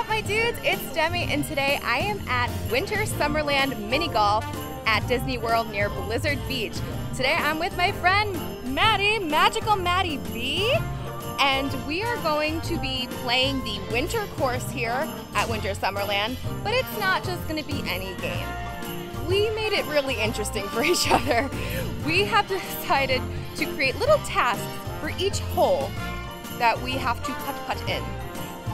up, my dudes? It's Demi, and today I am at Winter Summerland Mini Golf at Disney World near Blizzard Beach. Today I'm with my friend Maddie, Magical Maddie B, and we are going to be playing the winter course here at Winter Summerland, but it's not just going to be any game. We made it really interesting for each other. We have decided to create little tasks for each hole that we have to putt in.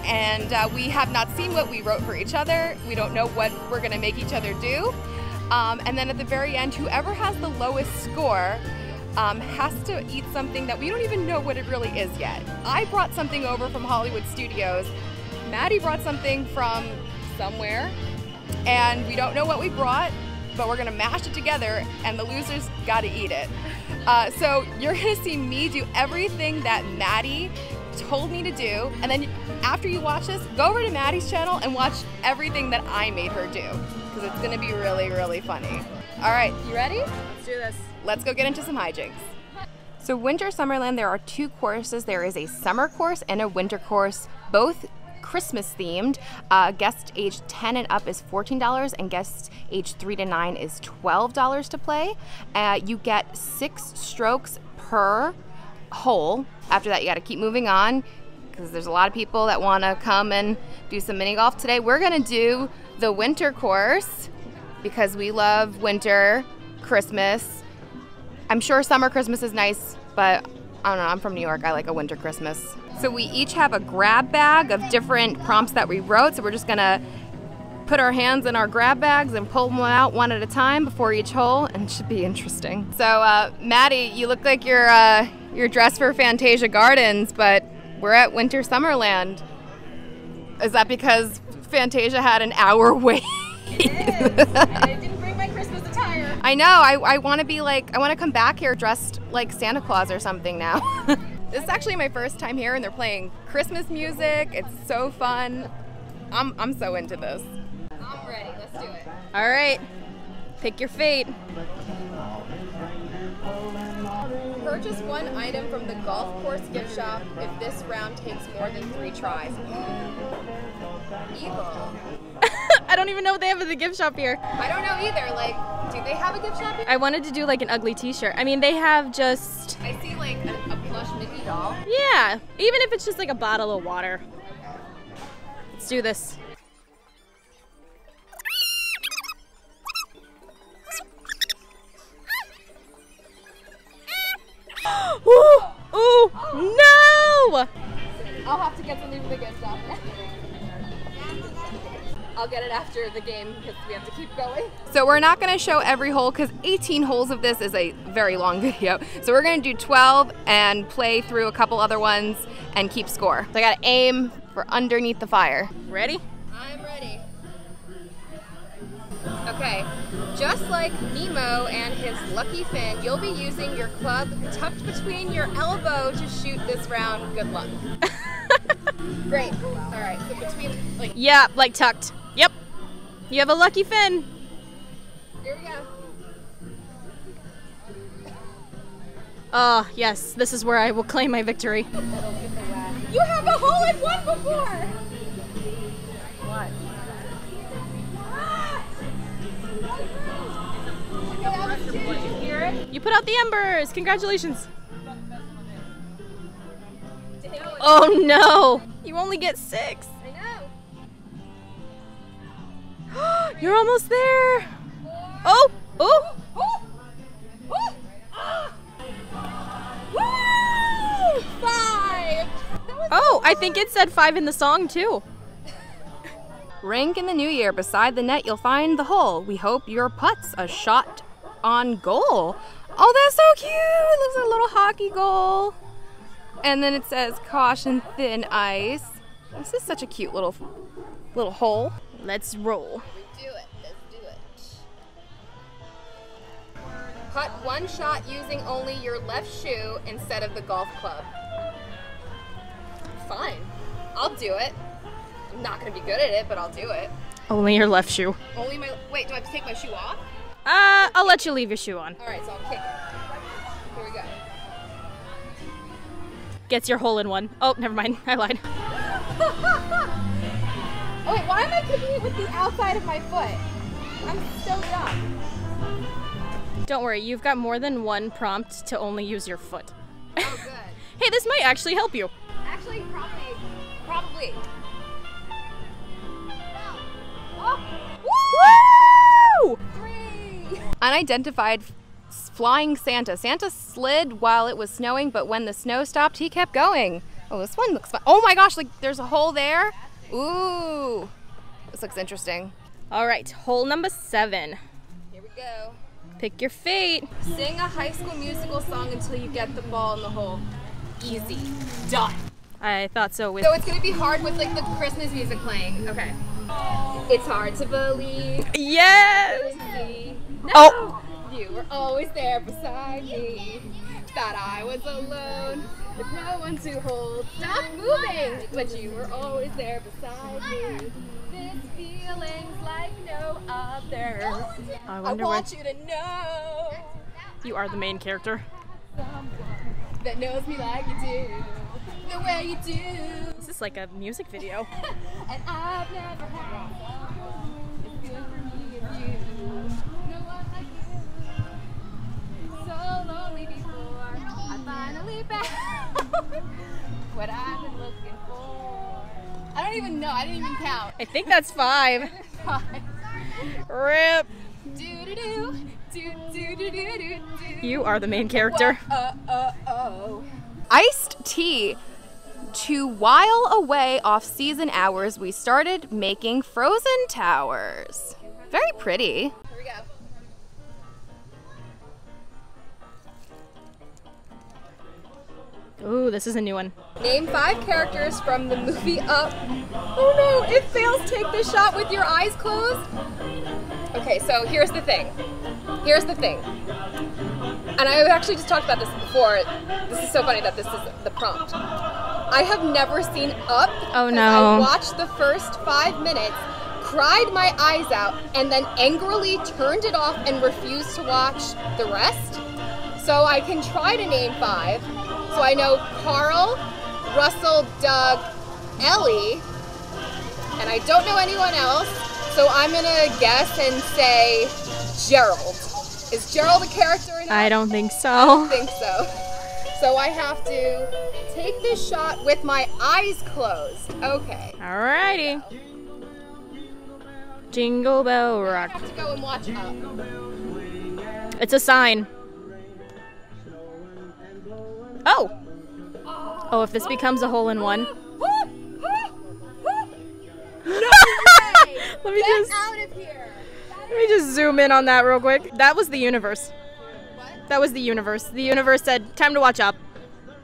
And we have not seen what we wrote for each other. We don't know what we're gonna make each other do. And then at the very end, whoever has the lowest score has to eat something that we don't even know what it really is yet. I brought something over from Hollywood Studios. Maddie brought something from somewhere, and we don't know what we brought, but we're gonna mash it together, and the losers gotta eat it. So you're gonna see me do everything that Maddie told me to do, and then after you watch this, go over to Maddie's channel and watch everything that I made her do, because it's gonna be really, really funny. All right, you ready? Let's do this. Let's go get into some hijinks. So Winter Summerland, there are two courses. There is a summer course and a winter course, both Christmas themed. Guest age 10 and up is $14, and guest age 3 to 9 is $12 to play. You get 6 strokes per hole. After that, you got to keep moving on, because there's a lot of people that want to come and do some mini golf today. We're gonna do the winter course because we love winter, Christmas. I'm sure summer Christmas is nice, but I don't know, I'm from New York, I like a winter Christmas. So we each have a grab bag of different prompts that we wrote, so we're just gonna put our hands in our grab bags and pull them out one at a time before each hole, and it should be interesting. So Maddie, you look like you're dressed for Fantasia Gardens, but we're at Winter Summerland. Is that because Fantasia had an hour wait? It is. And I didn't bring my Christmas attire. I know, I wanna be like, I wanna come back here dressed like Santa Claus or something now. This is actually my first time here, and they're playing Christmas music. It's so fun. I'm so into this. I'm ready, let's do it. All right, pick your fate. Purchase one item from the golf course gift shop if this round takes more than 3 tries. Evil. I don't even know what they have at the gift shop here. I don't know either. Like, do they have a gift shop here? I wanted to do like an ugly t-shirt. I mean, they have just... I see like a plush Mickey doll. Yeah, even if it's just like a bottle of water. Let's do this. Ooh, ooh, no! I'll have to get something from the gift shop. I'll get it after the game because we have to keep going. So we're not going to show every hole because 18 holes of this is a very long video. So we're going to do 12 and play through a couple other ones and keep score. So I got to aim for underneath the fire. Ready? I'm ready. Okay, just like Nemo and his lucky fin, you'll be using your club tucked between your elbow to shoot this round. Good luck. Great. All right, so between, like... Yeah, like tucked. Yep. You have a lucky fin. Here we go. Oh, yes, this is where I will claim my victory. You have a hole-in-one before! What? You put out the embers! Congratulations! Oh no! You only get 6! I know! You're almost there! Oh! Oh! Woo! 5! Oh, I think it said 5 in the song too. Rank in the new year. Beside the net, you'll find the hole. We hope your putt's a shot on goal. Oh, that's so cute! It looks like a little hockey goal. And then it says, caution, thin ice. This is such a cute little hole. Let's roll. Let's do it. Putt one shot using only your left shoe instead of the golf club. Fine. I'll do it. I'm not gonna be good at it, but I'll do it. Only your left shoe. Only my... Wait, do I have to take my shoe off? I'll let you leave your shoe on. All right, so I'll kick it. Here we go. Gets your hole in one. Oh, never mind. I lied. Oh wait, why am I kicking it with the outside of my foot? I'm so dumb. Don't worry, you've got more than one prompt to only use your foot. Oh, good. Hey, this might actually help you. Actually, probably. Oh. Woo! 3. Unidentified flying Santa. Santa slid while it was snowing, but when the snow stopped, he kept going. Oh, this one looks fun. Oh my gosh, like there's a hole there. Ooh, this looks interesting. All right, hole number 7. Here we go. Pick your fate. Sing a High School Musical song until you get the ball in the hole. Easy. Done. I thought so. So it's gonna be hard with like the Christmas music playing. Okay. It's hard to believe. Yes! No! Oh! You were always there beside me. Thought I was alone with no one to hold. Stop moving! But you were always there beside me. This feeling's like no other. I want you to know. You are the main character. Someone that knows me like you do. The way you do. This is like a music video. And I've never had someone as good for me as you. No one like you. So lonely before I finally found what I've been looking for. I don't even know. I didn't even count. I think that's 5. 5. Rip. Do-do-do. Do-do-do-do-do-do. You are the main character. Iced tea. To while away off-season hours, we started making frozen towers. Very pretty. Here we go. Ooh, this is a new one. Name 5 characters from the movie Up. Oh no, it fails. Take the shot with your eyes closed. Okay, so here's the thing. And I actually just talked about this before. This is so funny that this is the prompt. I have never seen Up. Oh no. I watched the first 5 minutes, cried my eyes out, and then angrily turned it off and refused to watch the rest. So I can try to name 5. So I know Carl, Russell, Doug, Ellie, and I don't know anyone else. So I'm gonna guess and say Gerald. Is Gerald a character in it? I don't think so. I don't think so. So I have to take this shot with my eyes closed. Okay. Alrighty. Jingle Bell Rock. I have to go and watch Up. It's a sign. Oh! Oh, if this becomes a hole-in-one. No way! Let me Get out of here! Let me just zoom in on that real quick. That was the universe. What? That was the universe. The universe said, time to watch Up.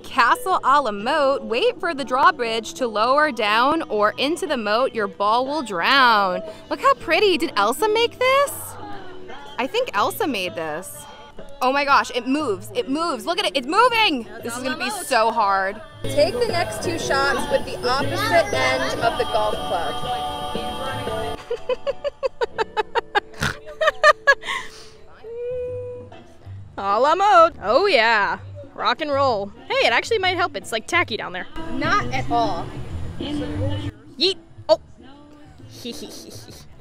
Castle a la moat. Wait for the drawbridge to lower down or into the moat. Your ball will drown. Look how pretty. Did Elsa make this? I think Elsa made this. Oh my gosh, it moves. It moves. Look at it. It's moving. This is going to be so hard. Take the next 2 shots with the opposite end of the golf club. A la mode. Oh yeah. Rock and roll. Hey, it actually might help. It's like tacky down there. Not at all. Yeet. Oh.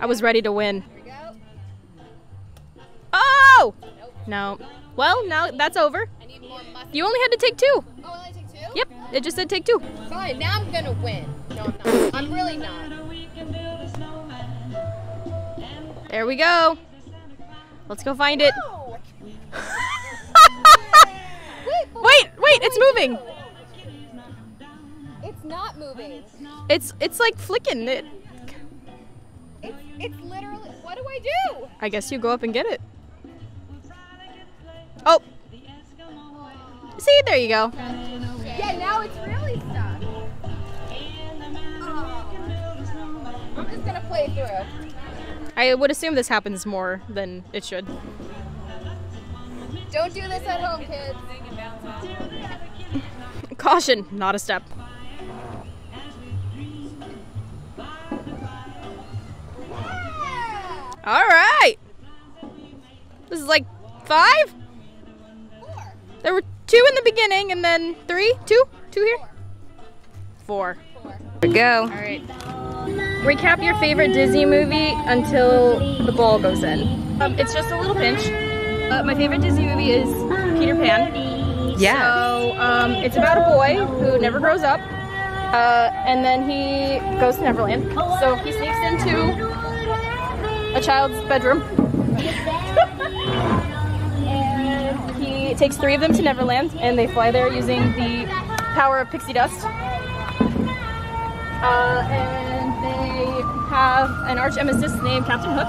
I was ready to win. Here we go. Oh! Nope. No. Well, now that's over. I need more muscle. You only had to take 2. Oh, I only take 2? Yep, it just said take 2. Fine, now I'm gonna win. No, I'm not. I'm really not. There we go. Let's go find it. No! Wait, it's moving. It's not moving. It's like flicking it. It's literally, what do I do? I guess you go up and get it. Oh. See, there you go. Yeah, now it's really stuck. I'm just gonna play through. I would assume this happens more than it should. Don't do this at home, kids. Caution, not a step. All right. This is like 5? 4. There were 2 in the beginning and then 3? 2? 2 here? 4. 4. Here we go. All right. Recap your favorite Disney movie until the ball goes in. It's just a little pinch. My favorite Disney movie is Peter Pan. Yeah. So it's about a boy who never grows up, and then he goes to Neverland. So he sneaks into a child's bedroom, and he takes 3 of them to Neverland, and they fly there using the power of pixie dust. And they have an arch nemesis named Captain Hook.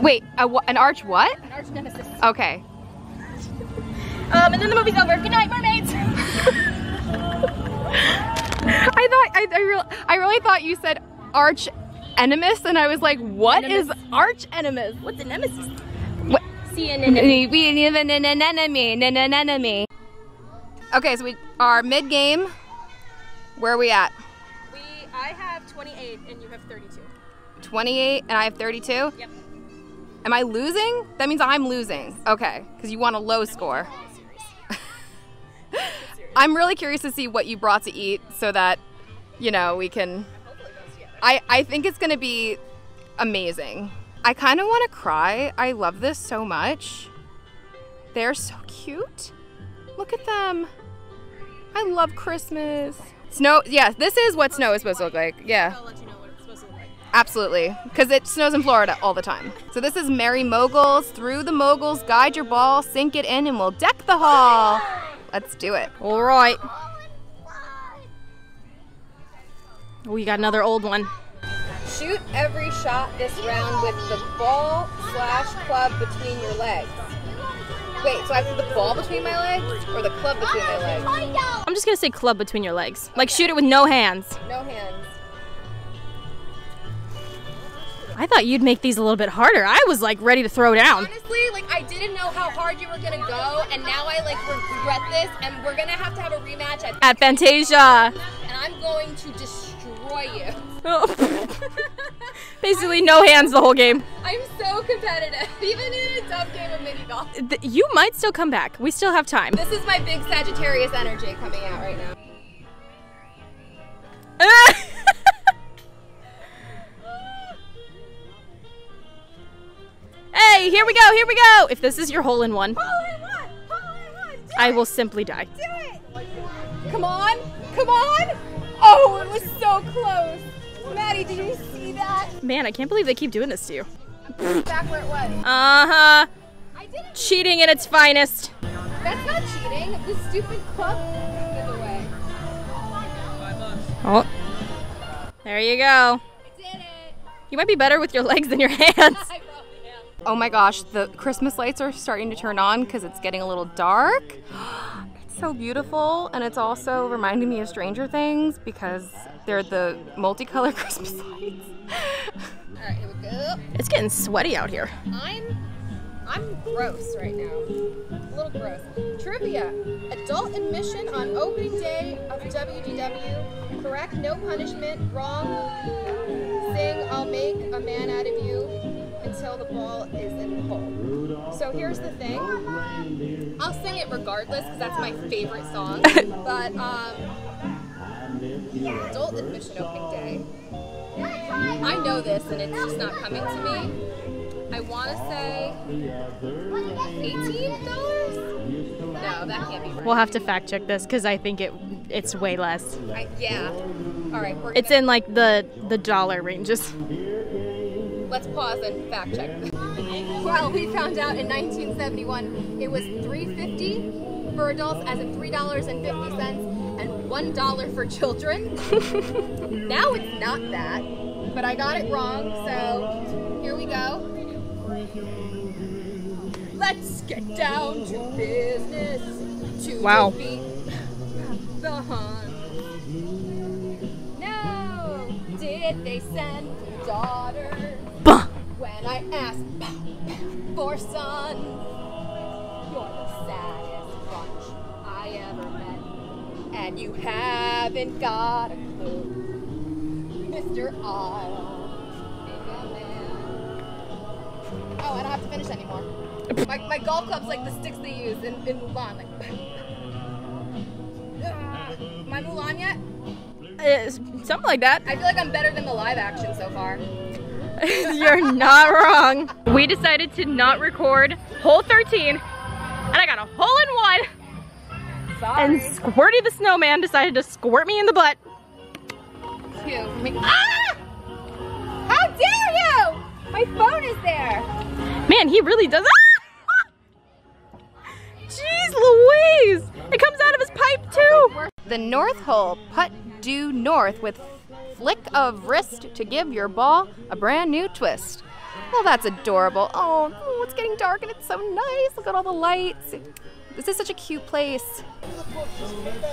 Wait, an arch what? An arch nemesis. Okay. And then the movie's over. Good night, mermaids. I really thought you said arch enemies, and I was like, what is arch enemies? What's a nemesis? What? See an enemy. We need an enemy. Okay, so we are mid-game. Where are we at? I have 28 and you have 32. 28 and I have 32? Yep. Am I losing? That means I'm losing. Okay, because you want a low score. I'm really curious to see what you brought to eat so that, you know, we can... I think it's going to be amazing. I kind of want to cry. I love this so much. They're so cute. Look at them. I love Christmas. Snow, yeah, this is what snow is supposed to look like. Yeah. I'll let you know what it's supposed to look like. Absolutely, because it snows in Florida all the time. So this is Merry Moguls. Through the moguls, guide your ball, sink it in, and we'll deck the hall. Let's do it. All right. Oh, you got another old one. Shoot every shot this round with the ball / club between your legs. Wait, so I have the ball between my legs or the club between my legs? I'm just gonna say club between your legs. Like shoot it with no hands. No hands. I thought you'd make these a little bit harder. I was like ready to throw down. Honestly, like I didn't know how hard you were gonna go, and now I like regret this, and we're gonna have to have a rematch At Fantasia. And I'm going to destroy you. Basically no hands the whole game. I'm so competitive, even in a dumb game of mini golf. You might still come back. We still have time. This is my big Sagittarius energy coming out right now. Hey, here we go, here we go! If this is your hole-in-one, Hole-in-one! I will simply die. Do it! Come on! Come on! Oh, it was so close! Maddie, did you see that? Man, I can't believe they keep doing this to you. Back where it was. Uh-huh. I didn't. Cheating at its finest. That's not cheating. The stupid club in the way. Oh. There you go. I did it. You might be better with your legs than your hands. I probably am. Oh my gosh, the Christmas lights are starting to turn on because it's getting a little dark. It's so beautiful, and it's also reminding me of Stranger Things because they're the multicolored Christmas lights. All right, here we go. It's getting sweaty out here. I'm gross right now. A little gross. Trivia. Adult admission on opening day of WDW. Correct, no punishment. Wrong. Sing, I'll make a man out of you until the ball is in the hole. So here's the thing. I'll sing it regardless because that's my favorite song. But adult admission opening day. I know this and it's just not coming to me. I want to say $18? No, that can't be right. We'll have to fact check this because I think it's way less. Yeah. All right. It's in like the dollar ranges. Let's pause and fact check. Well, we found out in 1971 it was $3.50 for adults, as in $3.50, and $1 for children. Now it's not that, but I got it wrong, so here we go. Let's get down to business to defeat the Hun. No, did they send daughters? Bah! When I asked for sons, you're the saddest bunch I ever met, and you haven't got a clue, Mr. I'll make a man. Oh, I don't have to finish anymore. My golf club's like the sticks they use in Mulan. Like, am I Mulan yet? Something like that. I feel like I'm better than the live action so far. You're not wrong. We decided to not record hole 13, and I got a hole in 1. Sorry. And Squirty the Snowman decided to squirt me in the butt. Cute. Ah! How dare you! My phone is there. Man, he really does. Ah! Jeez Louise! It comes out of his pipe too. The north hole, putt due north with flick of wrist to give your ball a brand new twist. Well, that's adorable. Oh, it's getting dark and it's so nice. Look at all the lights. This is such a cute place.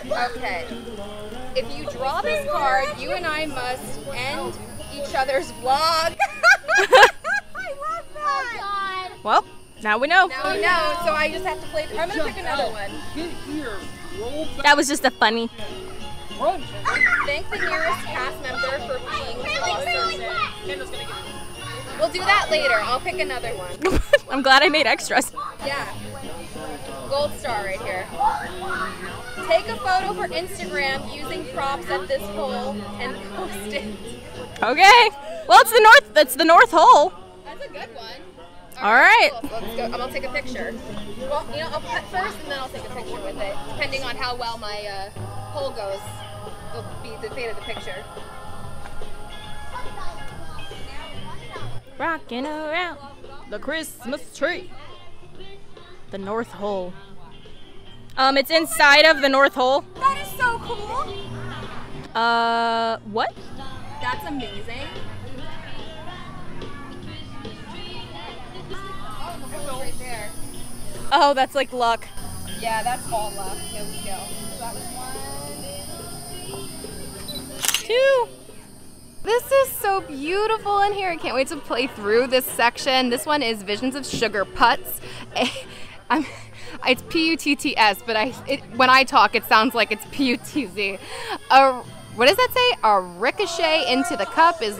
Okay. If you draw this card, you and I must end each other's vlog. I love that. Oh, well, now we know. Now we know, so I just have to play. I'm gonna pick another one. That was just a funny. Thank the nearest cast member for being awesome. We'll do that later. I'll pick another one. I'm glad I made extras. Yeah. Gold star right here. Take a photo for Instagram using props at this hole and post it. Okay. Well, it's the north hole. That's a good one. All right. Cool. So let's go. I'm gonna take a picture. Well, you know, I'll putt first and then I'll take a picture with it. Depending on how well my hole goes, will be the fate of the picture. Rocking around the Christmas tree. The north hole. It's inside of the north hole. That is so cool. What? That's amazing. Oh, right there. Oh, that's like luck. Yeah, that's all luck. No skill. So that was 1, 2. This is so beautiful in here. I can't wait to play through this section. This one is Visions of Sugar Putts. It's P-U-T-T-S, but when I talk, it sounds like it's P-U-T-Z. What does that say? A ricochet into the cup is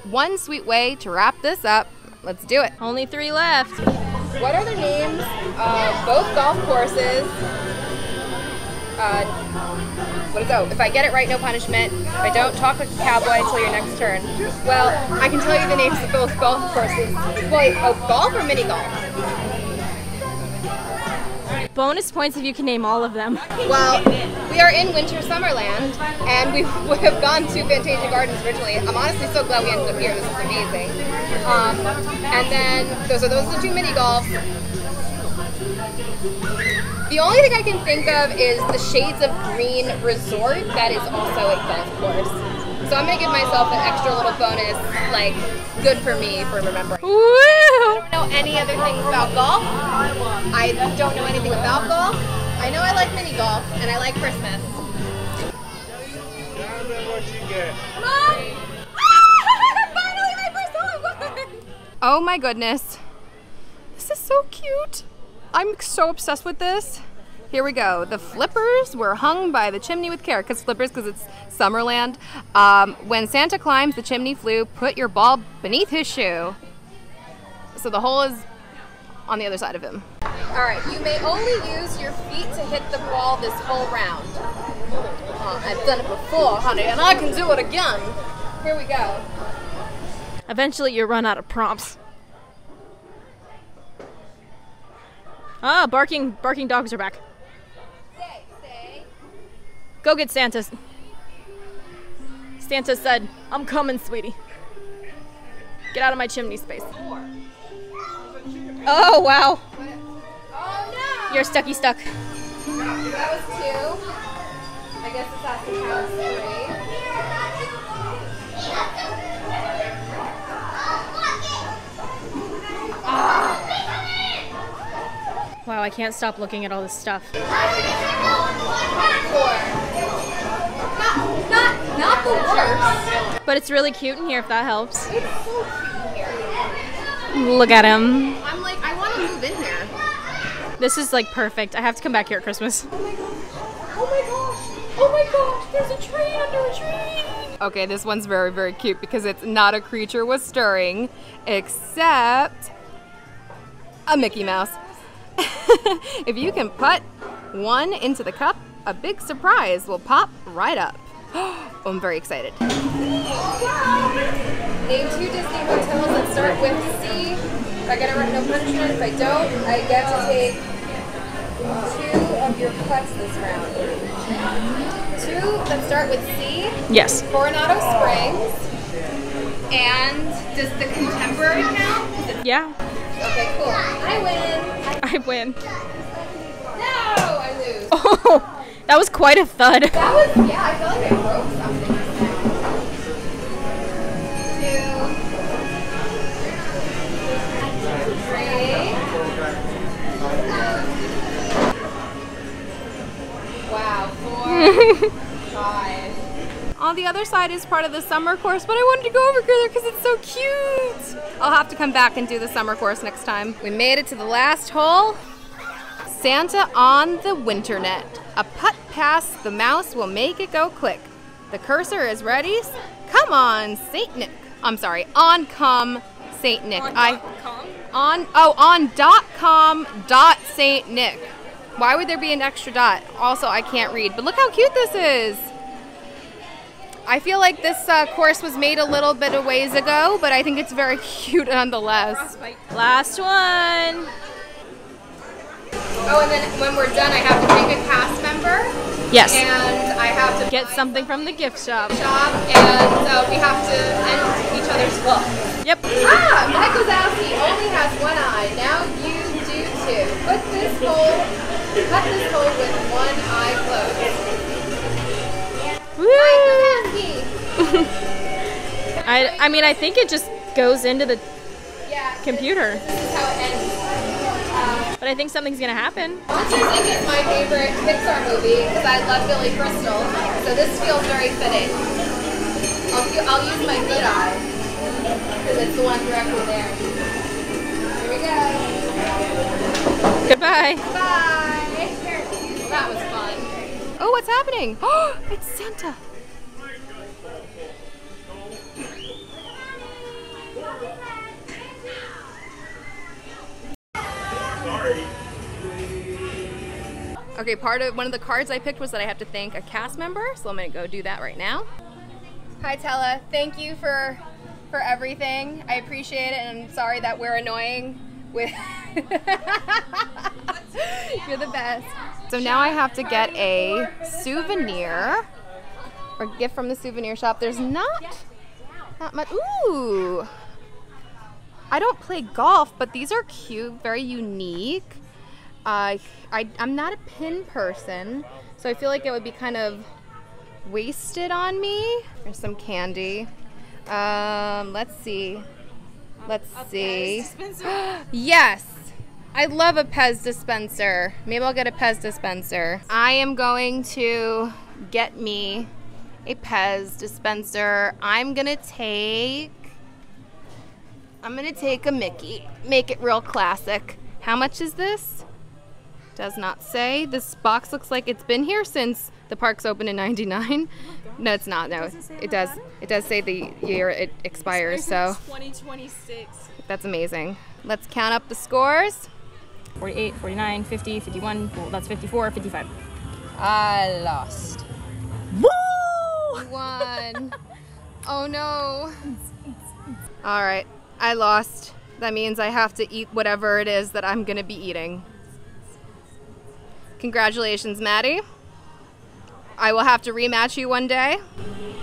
one sweet way to wrap this up. Let's do it. Only 3 left. What are the names of both golf courses? If I get it right, no punishment. If I don't, talk like a cowboy until your next turn. Well, I can tell you the names of both golf courses. Wait, golf or mini golf? Bonus points if you can name all of them. Well, we are in Winter Summerland, and we would have gone to Fantasia Gardens originally. I'm honestly so glad we ended up here. This is amazing. And then those are the 2 mini golfs. The only thing I can think of is the Shades of Green Resort. That is also a golf course. So I'm gonna give myself an extra little bonus, like, good for me for remembering. Woo! I don't know any other things about golf. I don't know anything about golf. I know I like mini golf, and I like Christmas. Mom! Finally, my first hole! Oh my goodness. This is so cute. I'm so obsessed with this. Here we go. The flippers were hung by the chimney with care. Flippers, because it's Summerland. When Santa climbs the chimney flue, put your ball beneath his shoe. So the hole is on the other side of him. All right, you may only use your feet to hit the ball this whole round. I've done it before, honey, and I can do it again. Here we go. Eventually you run out of prompts. Ah, barking dogs are back. Stay. Go get Santa. Santa said, I'm coming, sweetie. Get out of my chimney space. Oh, wow. Oh, no. You're stuck. That was 2. I guess this has to count as 3. Wow, I can't stop looking at all this stuff. 4. Not the worst. But it's really cute in here, if that helps. It's so cute in here. Look at him. I'm like, I want to move in here. This is like perfect. I have to come back here at Christmas. Oh my gosh, there's a tree under a tree. Okay, this one's very, very cute because it's not a creature was stirring, except a Mickey Mouse. If you can put one into the cup, a big surprise will pop right up. Oh, I'm very excited. Name 2 Disney hotels that start with C. If I get it right, no punishment. If I don't, I get to take 2 of your putts this round. 2 that start with C. Yes. Coronado Springs. And does the Contemporary count? Yeah. Okay, cool. I win. I win. No, I lose. Oh, that was quite a thud. That was, yeah, I feel like I broke something just now. 2, 3. Wow, 4, 5. On the other side is part of the summer course, but I wanted to go over there because it's so cute. I'll have to come back and do the summer course next time. We made it to the last hole. Santa on the winter net. A putt past the mouse will make it go click. The cursor is ready. Come on, Saint Nick. I'm sorry, on come Saint Nick. On .com Saint Nick. Why would there be an extra dot? Also, I can't read, but look how cute this is. I feel like this course was made a little bit of ways ago, but I think it's very cute nonetheless. Last one. Oh, and then when we're done, I have to pick a cast member. Yes. And I have to Get something from the gift shop. And we have to end each other's book. Yep. Ah, Mike Wazowski only has 1 eye. Now you do too. Cut this hole with 1 eye closed. Woo! I mean, I think it just goes into the computer. This is how it ends. But I think something's gonna happen. Monsters Inc. is my favorite Pixar movie because I love Billy Crystal. So this feels very fitting. I'll use my good eye because it's the one directly there. Here we go. Goodbye. Bye. That was fun. Oh, what's happening? Oh, it's Santa. Okay, one of the cards I picked was that I have to thank a cast member, so I'm gonna go do that right now. Hi Tella, thank you for everything. I appreciate it, and I'm sorry that we're annoying with you're the best. So now I have to get a souvenir or gift from the souvenir shop. There's not much. Ooh, I don't play golf, but these are cute, very unique. I'm not a pin person, so I feel like it would be kind of wasted on me. There's some candy. Let's see. Yes, I love a Pez dispenser. Maybe I'll get a Pez dispenser. I am going to get me a Pez dispenser. I'm gonna take a Mickey. Make it real classic. How much is this? Does not say. This box looks like it's been here since the park's opened in '99. No, it's not. No, it does. It does say the year it expires. So 2026. That's amazing. Let's count up the scores. 48, 49, 50, 51. Well, that's 54, 55. I lost. Woo! You won. Oh no. All right, I lost. That means I have to eat whatever it is that I'm gonna be eating. Congratulations, Maddie. I will have to rematch you one day.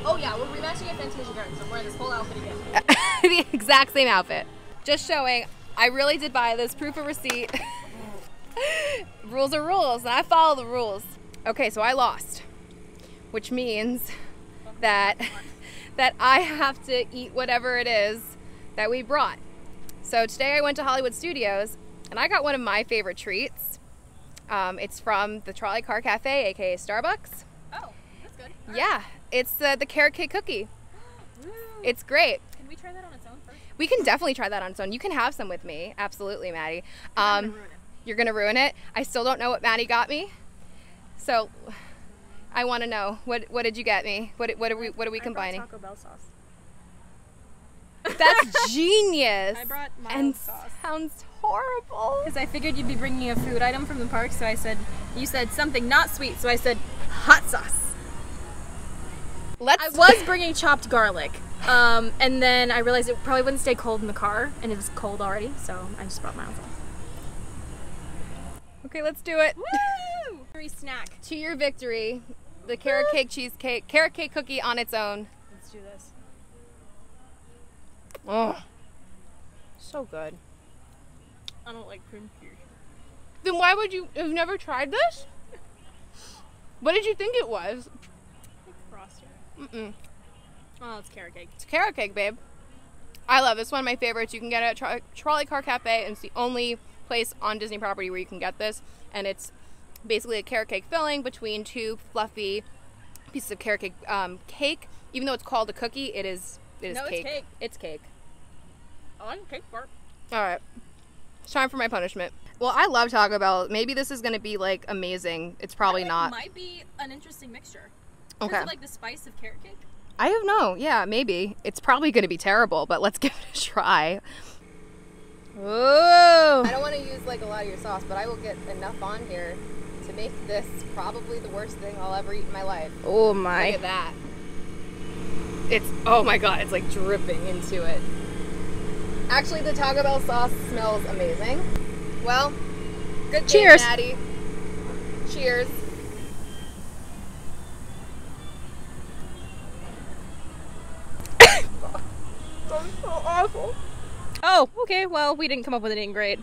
Oh yeah, we're rematching at Fantasia Gardens. I'm wearing this whole outfit again. The exact same outfit. Just showing, I really did buy this, proof of receipt. Rules are rules, and I follow the rules. Okay, so I lost, which means that I have to eat whatever it is that we brought. So today I went to Hollywood Studios, and I got one of my favorite treats. It's from the Trolley Car Cafe, aka Starbucks. Oh, that's good. Yeah, it's the carrot cake cookie. Woo. It's great. Can we try that on its own first? We can definitely try that on its own. You can have some with me. Absolutely, Maddie. I'm gonna ruin it. You're gonna ruin it? I still don't know what Maddie got me. So I want to know, what did you get me? What are we combining? I brought Taco Bell sauce. That's genius. I brought mild and sauce. Sounds horrible. Because I figured you'd be bringing a food item from the park, so I said, you said something not sweet, so I said hot sauce. I was bringing chopped garlic. And then I realized it probably wouldn't stay cold in the car, and it was cold already, so I just brought my own. Okay, let's do it. Woo! Free snack. To your victory, the carrot cake cheesecake, carrot cake cookie on its own. Let's do this. Oh, so good. I don't like cream cheese. Then why would you've never tried this? What did you think it was? Like frosting. Oh, it's carrot cake. It's carrot cake, babe. I love it. It's one of my favorites. You can get it at Trolley Car Cafe, and it's the only place on Disney property where you can get this. And it's basically a carrot cake filling between two fluffy pieces of carrot cake. Cake, even though it's called a cookie, it is cake. It's cake. It's cake. I like the cake part. All right. It's time for my punishment. Well, I love Taco Bell. Maybe this is going to be, like, amazing. It's probably not. It might be an interesting mixture. Okay. Like the spice of carrot cake? I don't know. Yeah, maybe. It's probably going to be terrible, but let's give it a try. Ooh. I don't want to use, like, a lot of your sauce, but I will get enough on here to make this probably the worst thing I'll ever eat in my life. Oh, my. Look at that. It's, oh my God, it's, like, dripping into it. Actually, the Taco Bell sauce smells amazing. Well, good Cheers. game, Maddie. Cheers. That's so awful. Oh, okay. Well, we didn't come up with anything great.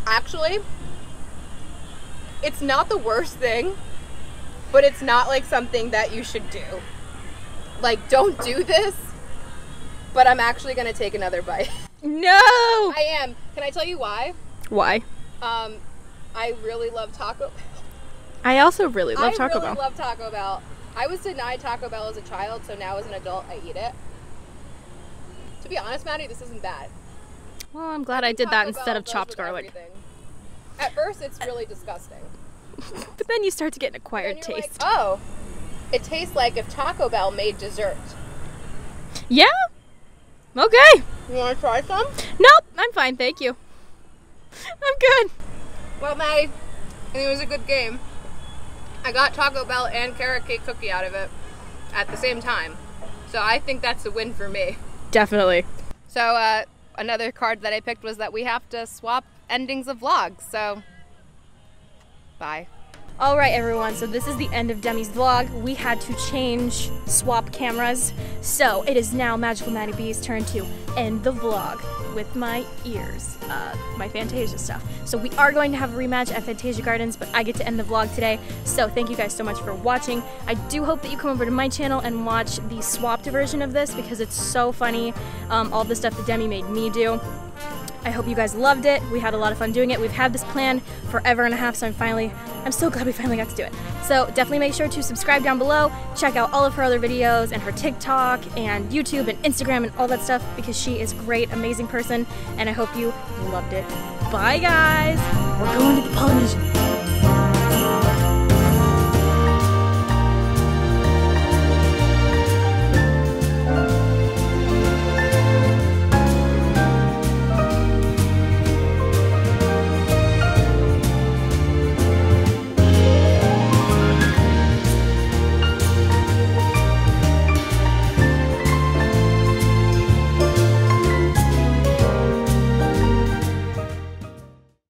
Actually, it's not the worst thing, but it's not like something that you should do. Like, don't do this, but I'm actually gonna take another bite. No! I am. Can I tell you why? Why? I really love Taco Bell. I also really love Taco I really Bell. love Taco Bell. I was denied Taco Bell as a child, so now as an adult, I eat it. To be honest, Maddie, this isn't bad. Well, I'm glad I did that instead of chopped garlic. Everything. At first, it's really disgusting. But then you start to get an acquired Then you're taste. like, oh, it tastes like if Taco Bell made dessert. Yeah? Okay. You want to try some? Nope, I'm fine, thank you. I'm good. Well, Maddie, I think it was a good game. I got Taco Bell and carrot cake cookie out of it at the same time. So I think that's a win for me. Definitely. So another card that I picked was that we have to swap endings of vlogs. So bye. All right, everyone, so this is the end of Demi's vlog. We had to swap cameras. So it is now Magical Maddie B's turn to end the vlog with my ears, my Fantasia stuff. So we are going to have a rematch at Fantasia Gardens, but I get to end the vlog today. So thank you guys so much for watching. I do hope that you come over to my channel and watch the swapped version of this because it's so funny, all the stuff that Demi made me do. I hope you guys loved it. We had a lot of fun doing it. We've had this plan forever and a half, so I'm so glad we finally got to do it. So definitely make sure to subscribe down below, check out all of her other videos and her TikTok and YouTube and Instagram and all that stuff because she is a great, amazing person, and I hope you loved it. Bye, guys. We're going to the Polynesian.